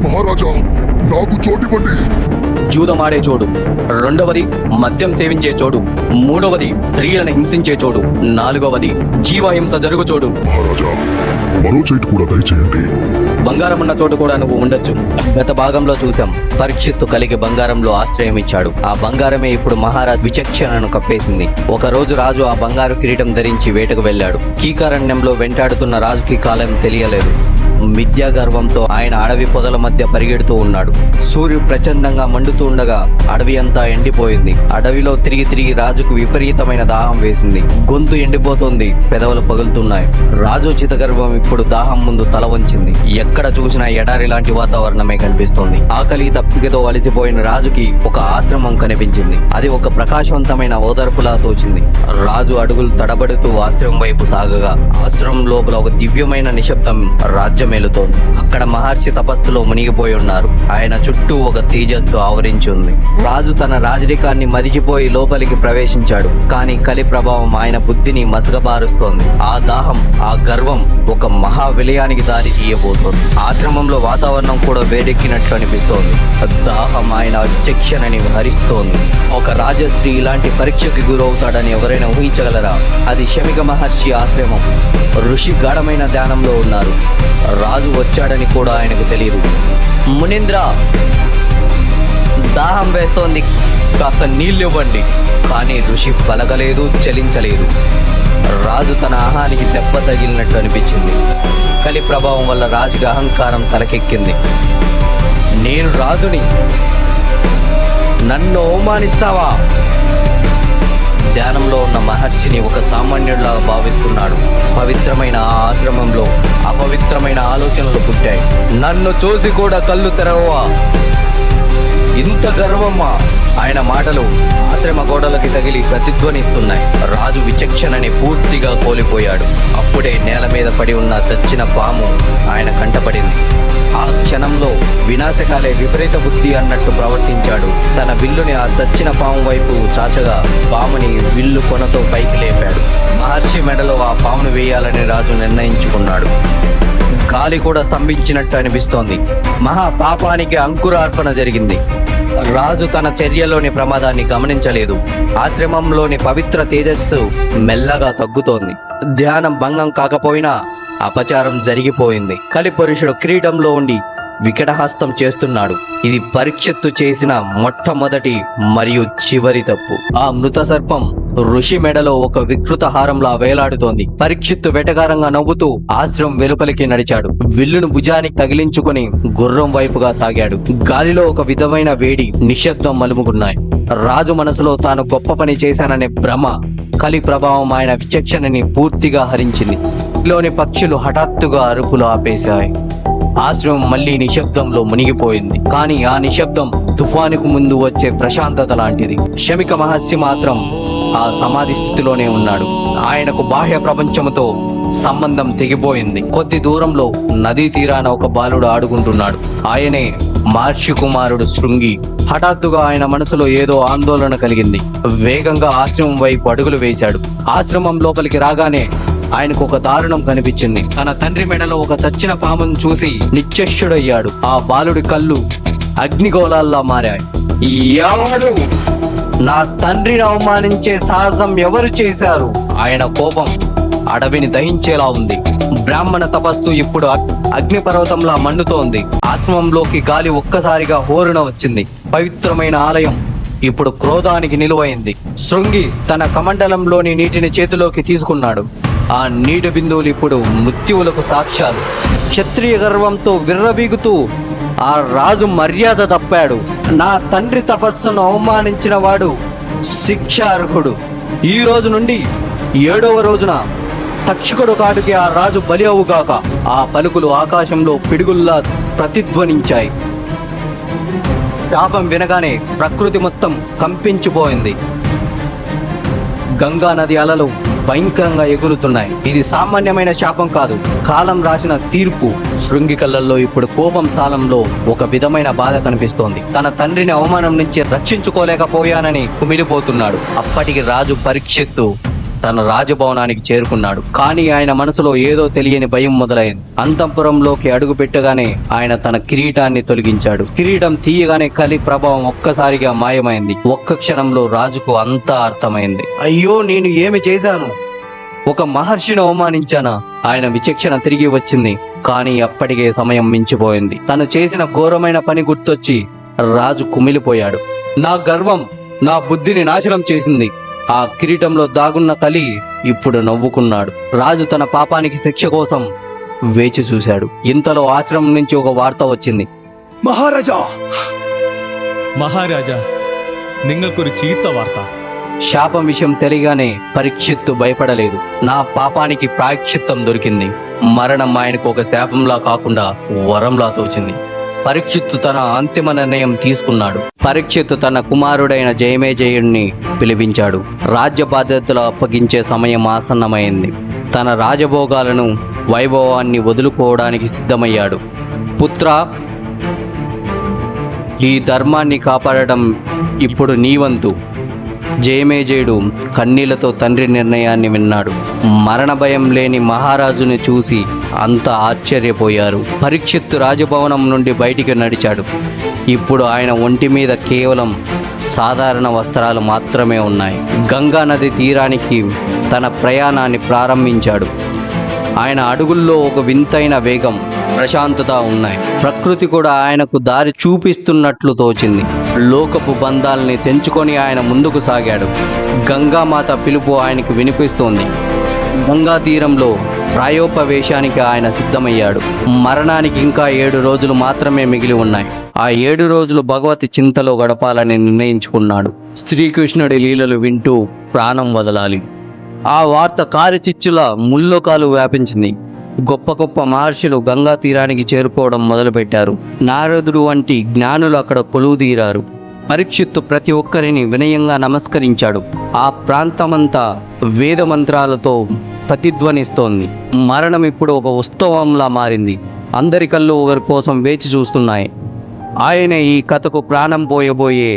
మహారాజా, నాకు చోటివ్వండి. జూదమాడే చోటు, రెండవది మద్యం సేవించే చోటు, మూడవది స్త్రీలను హింసించే చోటు, నాలుగవది జీవహింస జరుగు చోటు. మహారాజా, మరో చోటు కూడా దయచేయండి. బంగారం ఉన్న చోటు కూడా నువ్వు ఉండొచ్చు. గత భాగంలో చూసాం, పరీక్షిత్తు కలిగి బంగారంలో ఆశ్రయం ఇచ్చాడు. ఆ బంగారమే ఇప్పుడు మహారాజ్ విచక్షణను కప్పేసింది. ఒక రోజు రాజు ఆ బంగారు కిరీటం ధరించి వేటకు వెళ్ళాడు. కీకారణ్యంలో వెంటాడుతున్న రాజుకి కాలం తెలియలేదు. మిథ్యా గర్వంతో ఆయన అడవి పొదల మధ్య పరిగెడుతూ ఉన్నాడు. సూర్యుడు ప్రచండంగా మండుతూ ఉండగా అడవి అంతా ఎండిపోయింది. అడవిలో తిరిగి తిరిగి రాజుకు విపరీతమైన దాహం వేసింది. గొంతు ఎండిపోతుంది, పెదవులు పగులుతున్నాయి. రాజు చితగర్వం ఇప్పుడు దాహం ముందు తల వంచింది. ఎక్కడ చూసినా ఎడారి లాంటి వాతావరణమే కనిపిస్తోంది. ఆకలి దప్పికతో అలసిపోయిన రాజుకి ఒక ఆశ్రమం కనిపించింది. అది ఒక ప్రకాశవంతమైన ఓదార్పులా తోచింది. రాజు అడుగులు తడబడుతూ ఆశ్రమం వైపు సాగగా ఆశ్రమం లోపల ఒక దివ్యమైన నిశ్శబ్దం రాజ్యం మేలుతోంది. అక్కడ మహర్షి తపస్సులో మునిగిపోయి ఉన్నారు. ఆయన చుట్టూ ఒక తేజస్సు ఆవరించి ఉంది. రాజు తన రాజరికాన్ని మరిచిపోయి లోపలికి ప్రవేశించాడు. కానీ కలి ప్రభావం ఆయన బుద్ధిని మసగబారుస్తోంది. ఆ దాహం, ఆ గర్వం ఒక మహా విలయానికి దారి తీయబోతోంది. ఆశ్రమంలో వాతావరణం కూడా వేడెక్కినట్లు అనిపిస్తోంది. దాహం ఆయన విచక్షణని హరిస్తోంది. ఒక రాజశ్రీ ఇలాంటి పరీక్షకి గురవుతాడని ఎవరైనా ఊహించగలరా? అది శమిక మహర్షి ఆశ్రమం. ఋషి గాఢమైన ధ్యానంలో ఉన్నారు. రాజు వచ్చాడని కూడా ఆయనకు తెలియదు. మునీంద్ర, దాహం వేస్తోంది, కాస్త నీళ్ళు ఇవ్వండి. కానీ ఋషి పలకలేదు, చలించలేదు. రాజు తన ఆహానికి దెబ్బ తగిలినట్టు అనిపించింది. కలి ప్రభావం వల్ల రాజుకి అహంకారం తలకెక్కింది. నేను రాజుని, నన్ను అవమానిస్తావా? ధ్యానంలో ఉన్న మహర్షిని ఒక సామాన్యుడిలాగా భావిస్తున్నాడు. పవిత్రమైన ఆ ఆశ్రమంలో అపవిత్రమైన ఆలోచనలు పుట్టాయి. నన్ను చూసి కూడా కళ్ళు తెరవవా? ఇంత గర్వమ్మా? ఆయన మాటలు ఆశ్రమ గోడలకి తగిలి ప్రతిధ్వనిస్తున్నాయి. రాజు విచక్షణని పూర్తిగా కోల్పోయాడు. అప్పుడే నేల మీద పడి ఉన్న చచ్చిన పాము ఆయన కంటపడింది. ఆ క్షణంలో వినాశకాలే విపరీత బుద్ధి అన్నట్టు ప్రవర్తించాడు. తన విల్లుని ఆ చచ్చిన పాము వైపు చాచగా పాముని విల్లు కొనతో పైకి లేపాడు. మహర్షి మెడలో ఆ పామును వేయాలని రాజు నిర్ణయించుకున్నాడు. గాలి కూడా స్తంభించినట్టు అనిపిస్తోంది. మహా పాపానికి అంకురార్పణ జరిగింది. రాజు తన చర్యలోని ప్రమాదాన్ని గమనించలేదు. ఆశ్రమంలోని పవిత్ర తేజస్సు మెల్లగా తగ్గుతోంది. ధ్యానం భంగం కాకపోయినా అపచారం జరిగిపోయింది. కలిపురుషుడు క్రీడంలో ఉండి వికటహస్తం చేస్తున్నాడు. ఇది పరీక్షిత్తు చేసిన మొట్టమొదటి మరియు చివరి తప్పు. ఆ మృత సర్పం ఋషి మెడలో ఒక వికృత హారంలా వేలాడుతోంది. పరీక్షిత్తు వెటకారంగా నవ్వుతూ ఆశ్రమం వెలుపలికి నడిచాడు. విల్లును భుజానికి తగిలించుకుని గుర్రం వైపుగా సాగాడు. గాలిలో ఒక విధమైన వేడి, నిశ్శబ్దం మలుముకున్నాయి. రాజు మనసులో తాను గొప్ప పని చేశాననే భ్రమ, కలి ప్రభావం ఆయన విచక్షణని పూర్తిగా హరించింది. లోని పక్షులు హఠాత్తుగా అరుపులు ఆపేశాయి. ఆశ్రమం మళ్లీ నిశ్శబ్దంలో మునిగిపోయింది. కానీ ఆ నిశ్శబ్దం తుఫానుకు ముందు వచ్చే ప్రశాంతత లాంటిది. శమిక మహర్షి మాత్రం ఆ సమాధి స్థితిలోనే ఉన్నాడు. ఆయనకు బాహ్య ప్రపంచముతో సంబంధం తెగిపోయింది. కొద్ది దూరంలో నదీ తీరాన ఒక బాలుడు ఆడుకుంటున్నాడు. ఆయనే మహర్షి కుమారుడు శృంగి. హఠాత్తుగా ఆయన మనసులో ఏదో ఆందోళన కలిగింది. వేగంగా ఆశ్రమం వైపు అడుగులు వేశాడు. ఆశ్రమం లోపలికి రాగానే ఆయనకు ఒక దారుణం కనిపించింది. తన తండ్రి మెడలో ఒక చచ్చిన పామును చూసి నిశ్చష్యుడయ్యాడు. ఆ బాలుడి కళ్ళు అగ్నిగోళాల్లా మారాయి. ఎవరు నా తండ్రిని అవమానించే సాహసం ఎవరు చేశారు? ఆయన కోపం అడవిని దహించేలా ఉంది. బ్రాహ్మణ తపస్సు ఇప్పుడు అగ్నిపర్వతంలా మండుతోంది. ఆశ్రమంలోకి గాలి ఒక్కసారిగా హోరున వచ్చింది. పవిత్రమైన ఆలయం ఇప్పుడు క్రోధానికి నిలువైంది. శృంగి తన కమండలంలోని నీటిని చేతిలోకి తీసుకున్నాడు. ఆ నీటి బిందువులు ఇప్పుడు మృత్యువులకు సాక్ష్యాలు. క్షత్రియ గర్వంతో విర్రబీగుతూ ఆ రాజు మర్యాద తప్పాడు. నా తండ్రి తపస్సును అవమానించిన వాడు శిక్షార్హుడు. ఈ రోజు నుండి 7వ రోజున తక్షకుడు కాటుకి ఆ రాజు బలి అవుగాక. ఆ పలుకులు ఆకాశంలో పిడుగుల్లా ప్రతిధ్వనించాయి. శాపం వినగానే ప్రకృతి మొత్తం కంపించిపోయింది. గంగా నది అలలు భయంకరంగా ఎగురుతున్నాయి. ఇది సామాన్యమైన శాపం కాదు, కాలం రాసిన తీర్పు. శృంగి కళ్ళల్లో ఇప్పుడు కోపం స్థానంలో ఒక విధమైన బాధ కనిపిస్తోంది. తన తండ్రిని అవమానం నుంచి రక్షించుకోలేకపోయానని కుమిలిపోతున్నాడు. అప్పటికి రాజు పరీక్షిత్తు తన రాజభవనానికి చేరుకున్నాడు. కానీ ఆయన మనసులో ఏదో తెలియని భయం మొదలైంది. అంతఃపురంలోకి అడుగు పెట్టగానే ఆయన తన కిరీటాన్ని తొలగించాడు. కిరీటం తీయగానే కలి ప్రభావం ఒక్కసారిగా మాయమైంది. ఒక్క క్షణంలో రాజుకు అంతా అర్థమైంది. అయ్యో, నేను ఏమి చేశాను? ఒక మహర్షిని అవమానించానా? ఆయన విచక్షణ తిరిగి వచ్చింది. కానీ అప్పటికే సమయం మించిపోయింది. తను చేసిన ఘోరమైన పని గుర్తొచ్చి రాజు కుమిలిపోయాడు. నా గర్వం నా బుద్ధిని నాశనం చేసింది. ఆ కిరీటంలో దాగున్న కలి ఇప్పుడు నవ్వుకున్నాడు. రాజు తన పాపానికి శిక్ష కోసం వేచి చూశాడు. ఇంతలో ఆశ్రమం నుంచి ఒక వార్త వచ్చింది. മഹാരാജാ, നിങ്ങൾക്കൊരു ചീത്ത വാർത്ത. శాపం విషయం తెలియగానే పరీక్షిత్తు భయపడలేదు. నా పాపానికి ప్రాయశ్చిత్తం దొరికింది. మరణం ఆయనకు ఒక శాపంలా కాకుండా వరంలా తోచింది. పరీక్షిత్తు తన అంతిమ నిర్ణయం తీసుకున్నాడు. పరీక్షిత్తు తన కుమారుడైన జయమేజయుడిని పిలిపించాడు. రాజ్య బాధ్యతలు అప్పగించే సమయం ఆసన్నమైంది. తన రాజభోగాలను వైభవాన్ని వదులుకోవడానికి సిద్ధమయ్యాడు. పుత్రా, ఈ ధర్మాన్ని కాపాడడం ఇప్పుడు నీ వంతు. జయమేజయుడు కన్నీళ్లతో తండ్రి నిర్ణయాన్ని విన్నాడు. మరణ భయం లేని మహారాజుని చూసి అంతా ఆశ్చర్యపోయారు. పరీక్షిత్తు రాజభవనం నుండి బయటికి నడిచాడు. ఇప్పుడు ఆయన ఒంటి మీద కేవలం సాధారణ వస్త్రాలు మాత్రమే ఉన్నాయి. గంగా నది తీరానికి తన ప్రయాణాన్ని ప్రారంభించాడు. ఆయన అడుగుల్లో ఒక వింతైన వేగం, ప్రశాంతత ఉన్నాయి. ప్రకృతి కూడా ఆయనకు దారి చూపిస్తున్నట్లు తోచింది. లోకపు బంధాలని తెంచుకొని ఆయన ముందుకు సాగాడు. గంగామాత పిలుపు ఆయనకు వినిపిస్తోంది. గంగా తీరంలో ప్రాయోపవేశానికి ఆయన సిద్ధమయ్యాడు. మరణానికి ఇంకా 7 రోజులు మాత్రమే మిగిలి ఉన్నాయి. ఆ 7 రోజులు భగవతి చింతలో గడపాలని నిర్ణయించుకున్నాడు. శ్రీకృష్ణుడి లీలలు వింటూ ప్రాణం వదలాలి. ఆ వార్త కారిచిచ్చులా ముల్లోకాలు వ్యాపించింది. గొప్ప గొప్ప మహర్షులు గంగా తీరానికి చేరుకోవడం మొదలుపెట్టారు. నారదుడు వంటి జ్ఞానులు అక్కడ కొలువుదీరారు. పరీక్షిత్తు ప్రతి ఒక్కరిని వినయంగా నమస్కరించాడు. ఆ ప్రాంతమంతా వేద మంత్రాలతో ప్రతిధ్వనిస్తోంది. మరణం ఇప్పుడు ఒక ఉత్సవంలా మారింది. అందరి కళ్ళు ఒకరి కోసం వేచి చూస్తున్నాయి. ఆయన ఈ కథకు ప్రాణం పోయబోయే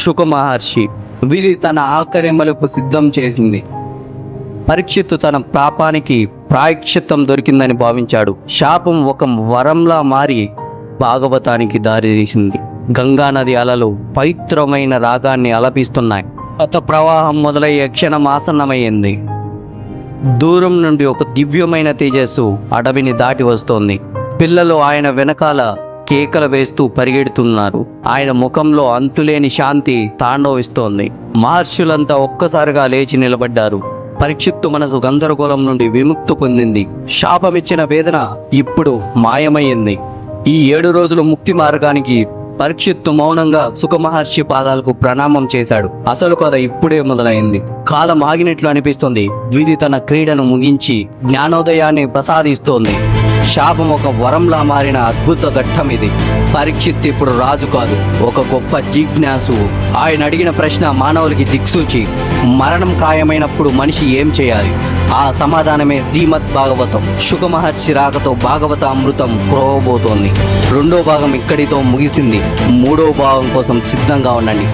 శుక మహర్షి. విధి తన ఆఖరి మలుపు సిద్ధం చేసింది. పరీక్షిత్తు తన పాపానికి ప్రాయశ్చిత్తం దొరికిందని భావించాడు. శాపం ఒక వరంలా మారి భాగవతానికి దారితీసింది. గంగానది అలలు పవిత్రమైన రాగాన్ని అలపిస్తున్నాయి. కథ ప్రవాహం మొదలయ్యే క్షణం ఆసన్నమైంది. దూరం నుండి ఒక దివ్యమైన తేజస్సు అడవిని దాటి వస్తోంది. పిల్లలు ఆయన వెనకాల కేకలు వేస్తూ పరిగెడుతున్నారు. ఆయన ముఖంలో అంతులేని శాంతి తాండవిస్తోంది. మహర్షులంతా ఒక్కసారిగా లేచి నిలబడ్డారు. పరీక్షిత్తు మనసు గందరగోళం నుండి విముక్తి పొందింది. శాపమిచ్చిన వేదన ఇప్పుడు మాయమైంది. ఈ 7 రోజులు ముక్తి మార్గానికి పరీక్షిత్తు మౌనంగా సుఖమహర్షి పాదాలకు ప్రణామం చేశాడు. అసలు కథ ఇప్పుడే మొదలైంది. కాలం ఆగినట్లు అనిపిస్తుంది. ద్విధి తన క్రీడను ముగించి జ్ఞానోదయాన్ని ప్రసాదిస్తోంది. శాపం ఒక వరంలా మారిన అద్భుత ఘట్టం ఇది. పరీక్షిత్ ఇప్పుడు రాజు కాదు, ఒక గొప్ప జిజ్ఞాసు. ఆయన అడిగిన ప్రశ్న మానవులకి దిక్సూచి. మరణం ఖాయమైనప్పుడు మనిషి ఏం చేయాలి? ఆ సమాధానమే శ్రీమద్ భాగవతం. శుక మహర్షి రాకతో భాగవత అమృతం కురవబోతోంది. 2వ భాగం ఇక్కడితో ముగిసింది. 3వ భాగం కోసం సిద్ధంగా ఉండండి.